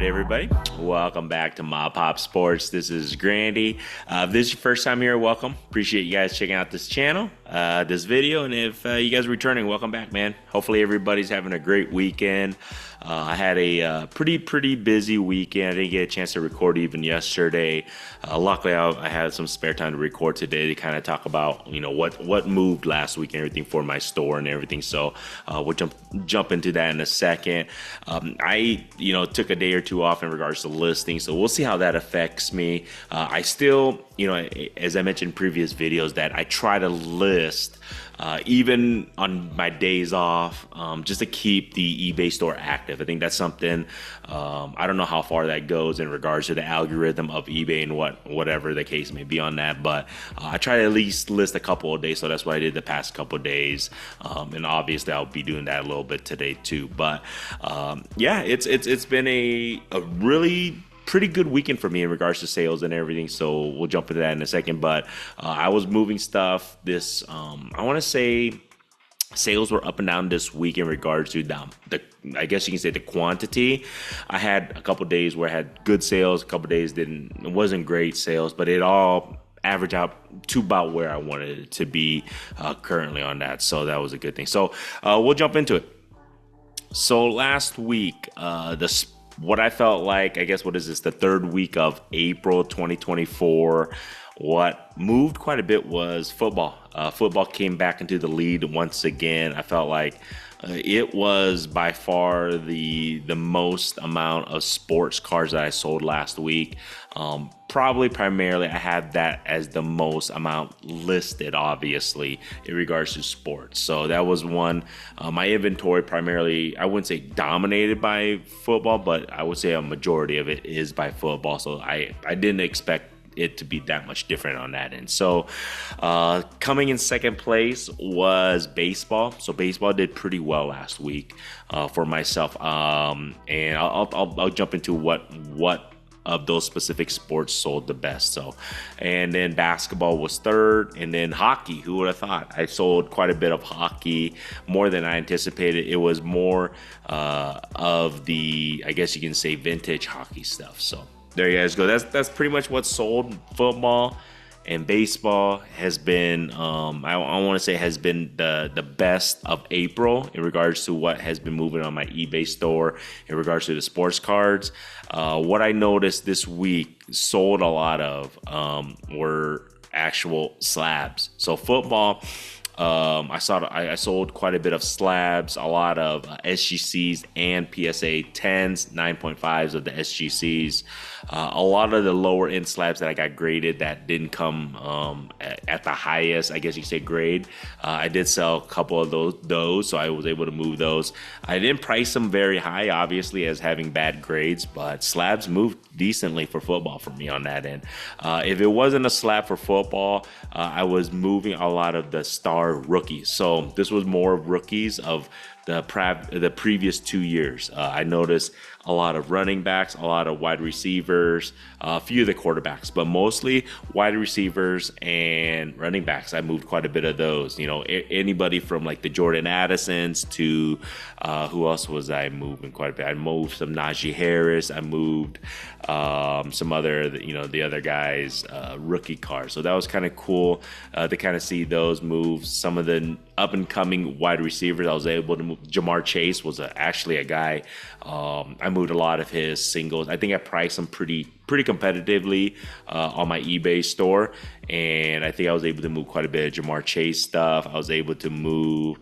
everybody. Welcome back to MAPOP Sports. This is Grandy. If this is your first time here, welcome. Appreciate you guys checking out this channel, this video. And if you guys are returning, welcome back, man. Hopefully everybody's having a great weekend. I had a pretty busy weekend. I didn't get a chance to record even yesterday. Luckily, I had some spare time to record today to kind of talk about, what moved last week and everything for my store and everything. So we'll jump into that in a second. I took a day or two off in regards to listing, so we'll see how that affects me. I still, as I mentioned in previous videos, that I try to list even on my days off, just to keep the eBay store active. I think that's something, I don't know how far that goes in regards to the algorithm of eBay and whatever the case may be on that, but I try to at least list a couple of days, so that's what I did the past couple of days, and obviously I'll be doing that a little bit today too. But yeah, it's been a really pretty good weekend for me in regards to sales and everything, so we'll jump into that in a second. But I was moving stuff this I want to say sales were up and down this week in regards to the I guess you can say the quantity. I had a couple days where I had good sales, a couple days it wasn't great sales, but it all averaged out to about where I wanted it to be currently on that, so that was a good thing. So we'll jump into it. So last week, what I felt like, I guess, what is this, the third week of April 2024, what moved quite a bit was football. Football came back into the lead once again. I felt like it was by far the most amount of sports cards that I sold last week. Probably primarily I had that as the most amount listed, obviously, in regards to sports. So that was one. My inventory primarily, I wouldn't say dominated by football, but I would say a majority of it is by football. So I didn't expect it to be that much different on that end. So coming in second place was baseball. So baseball did pretty well last week for myself, and I'll jump into what of those specific sports sold the best. So, and then basketball was third, and then hockey. Who would have thought? I sold quite a bit of hockey, more than I anticipated. It was more of the, I guess you can say, vintage hockey stuff. So there you guys go. That's pretty much what sold. Football and baseball has been, I want to say, has been the best of April in regards to what has been moving on my eBay store in regards to the sports cards. What I noticed this week sold a lot of were actual slabs. So football, I sold quite a bit of slabs, a lot of SGCs and PSA 10s, 9.5s of the SGCs. A lot of the lower end slabs that I got graded that didn't come at the highest, I guess you could say, grade. I did sell a couple of those, so I was able to move those. I didn't price them very high, obviously, as having bad grades, but slabs moved decently for football for me on that end. If it wasn't a slab for football, I was moving a lot of the star rookies. So this was more rookies of the previous 2 years. I noticed a lot of running backs, a lot of wide receivers, a few of the quarterbacks, but mostly wide receivers and running backs. I moved quite a bit of those. Anybody from like the Jordan Addisons to who else was I moving quite a bit? I moved some Najee Harris. I moved some other, the other guys' rookie cards. So that was kind of cool to kind of see those moves. Some of the up and coming wide receivers I was able to move. Jamar Chase was actually a guy. I moved a lot of his singles. I think I priced them pretty competitively on my eBay store, and I think I was able to move quite a bit of Jamar Chase stuff. I was able to move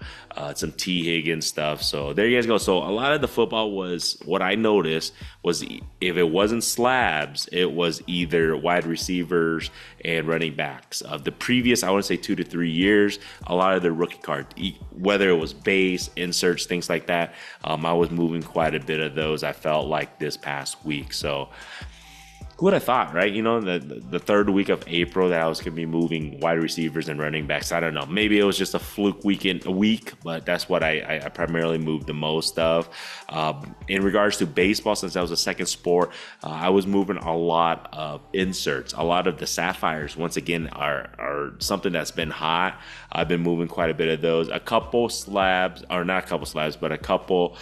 some T. Higgins stuff. So there you guys go. So a lot of the football was, what I noticed was, if it wasn't slabs, it was either wide receivers and running backs. Of the previous, I want to say 2 to 3 years, a lot of the rookie cards, whether it was base, inserts, things like that, I was moving quite a bit of those, I felt like, this past week. So who would have thought, right? The third week of April that I was going to be moving wide receivers and running backs. I don't know. Maybe it was just a fluke week, but that's what I primarily moved the most of. In regards to baseball, since that was a second sport, I was moving a lot of inserts. A lot of the sapphires, once again, are something that's been hot. I've been moving quite a bit of those. A couple slabs, or not a couple slabs, but a couple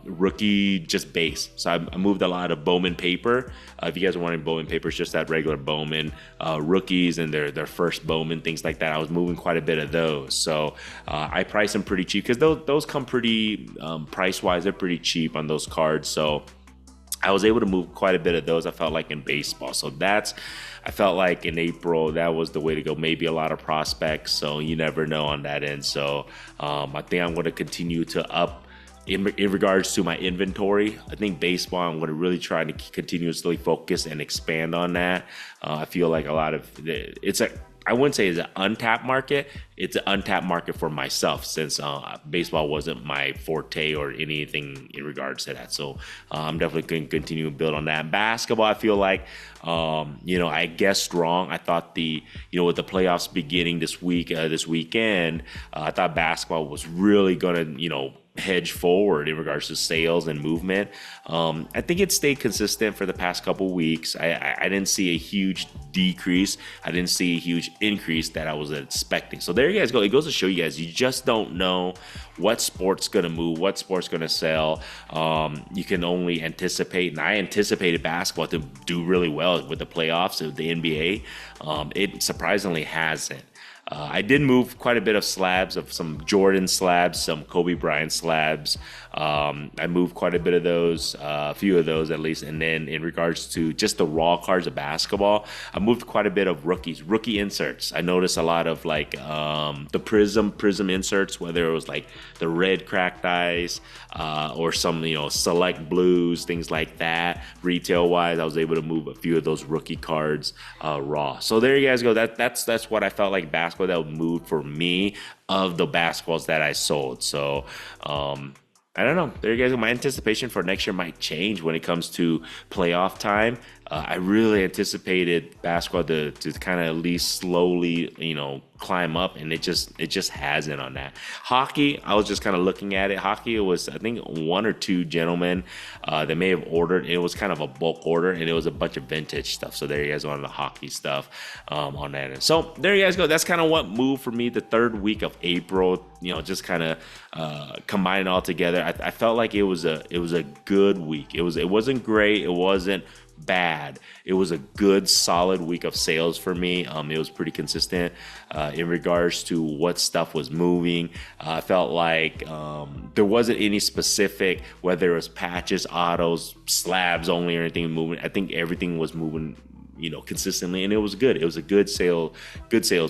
rookie just base. So I moved a lot of Bowman paper. If you guys are wanting Bowman paper, it's just that regular Bowman rookies and their first Bowman, things like that. I was moving quite a bit of those. So I priced them pretty cheap because those come pretty price-wise. They're pretty cheap on those cards. So I was able to move quite a bit of those, I felt like, in baseball. So I felt like in April, that was the way to go. Maybe a lot of prospects, so you never know on that end. So I think I'm going to continue to up in regards to my inventory. I think baseball, I'm going to really try to continuously focus and expand on that. I feel like a lot of I wouldn't say it's an untapped market. It's an untapped market for myself, since baseball wasn't my forte or anything in regards to that. So I'm definitely going to continue to build on that. Basketball, I feel like, I guessed wrong. I thought with the playoffs beginning this weekend, I thought basketball was really going to, hedge forward in regards to sales and movement. I think it stayed consistent for the past couple weeks. I didn't see a huge decrease. I didn't see a huge increase that I was expecting. So there you guys go. It goes to show you guys, you just don't know what sport's going to move, what sport's going to sell. You can only anticipate, and I anticipated basketball to do really well with the playoffs of the NBA. It surprisingly hasn't. I did move quite a bit of slabs, of some Jordan slabs, some Kobe Bryant slabs. I moved quite a bit of those, a few of those at least. And then in regards to just the raw cards of basketball, I moved quite a bit of rookie inserts. I noticed a lot of the prism inserts, whether it was like the red cracked ice or some select blues, things like that. Retail wise, I was able to move a few of those rookie cards raw. So there you guys go. That's what I felt like basketball that would move for me of the basketballs that I sold. So I don't know. There you guys go. My anticipation for next year might change when it comes to playoff time. I really anticipated basketball to kind of at least slowly, climb up, and it just hasn't on that. Hockey, I was just kind of looking at it. Hockey, it was, I think, one or two gentlemen that may have ordered. It was kind of a bulk order, and it was a bunch of vintage stuff. So there you guys go on the hockey stuff on that end. So there you guys go. That's kind of what moved for me the third week of April. Just kind of combine it all together. I felt like it was a good week. It wasn't great. It wasn't bad. It was a good, solid week of sales for me. It was pretty consistent in regards to what stuff was moving. I felt like there wasn't any specific, whether it was patches, autos, slabs only, or anything moving. I think everything was moving consistently, and it was good. It was a good sales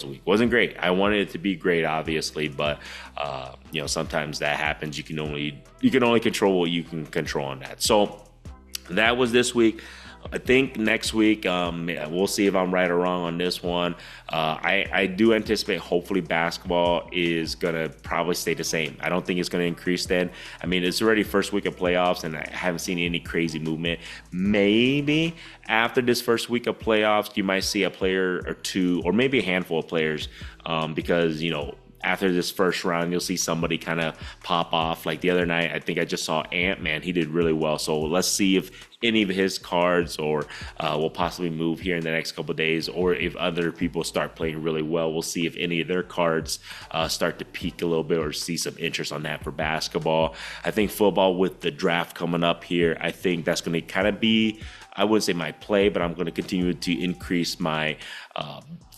week. Wasn't great. I wanted it to be great, obviously, but sometimes that happens. You can only control what you can control on that. So that was this week. I think next week, we'll see if I'm right or wrong on this one. I do anticipate, hopefully, basketball is going to probably stay the same. I don't think it's going to increase then. I mean, it's already first week of playoffs, and I haven't seen any crazy movement. Maybe after this first week of playoffs, you might see a player or two, or maybe a handful of players, because, after this first round, you'll see somebody kind of pop off. Like the other night, I think I just saw Ant-Man. He did really well. So let's see if any of his cards will possibly move here in the next couple of days, or if other people start playing really well. We'll see if any of their cards start to peak a little bit, or see some interest on that for basketball. I think football, with the draft coming up here, I think that's going to kind of be, I wouldn't say my play, but I'm going to continue to increase my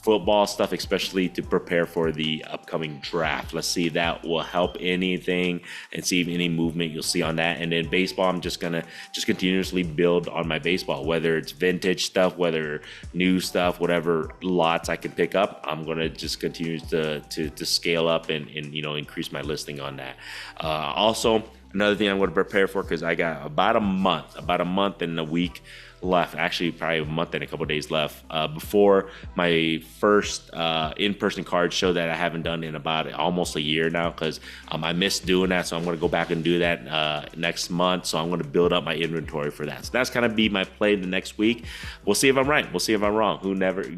football stuff, especially to prepare for the upcoming draft. Let's see if that will help anything, and see if any movement you'll see on that. And then baseball, I'm just gonna continuously build on my baseball, whether it's vintage stuff, whether new stuff, whatever lots I can pick up. I'm gonna just continue to scale up and increase my listing on that. Also, another thing I'm going to prepare for, because I got about a month and a week left, actually probably a month and a couple days left before my first in-person card show that I haven't done in about almost a year now, because I missed doing that. So I'm going to go back and do that next month. So I'm going to build up my inventory for that. So that's going to be my play the next week. We'll see if I'm right. We'll see if I'm wrong.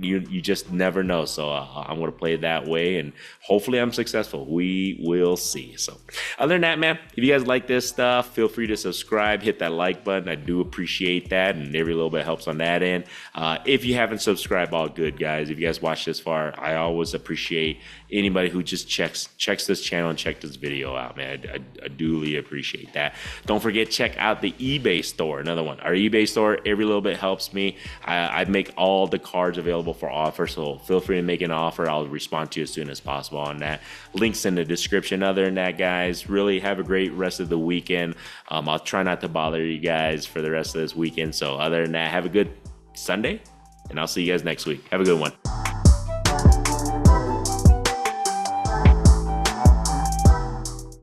You just never know. So I'm going to play it that way, and hopefully I'm successful. We will see. So other than that, man, if you guys like this stuff, feel free to subscribe, hit that like button. I do appreciate that, and every little bit helps on that end. If you haven't subscribed, all good, guys. If you guys watch this far, I always appreciate anybody who just checks this channel and check this video out, man. I duly appreciate that. Don't forget, check out the eBay store. Another one, our eBay store. Every little bit helps me. I make all the cards available for offer, so feel free to make an offer. I'll respond to you as soon as possible on that. Links in the description. Other than that, guys, really have a great rest of the weekend. I'll try not to bother you guys for the rest of this weekend. So other than that, have a good Sunday, and I'll see you guys next week. Have a good one.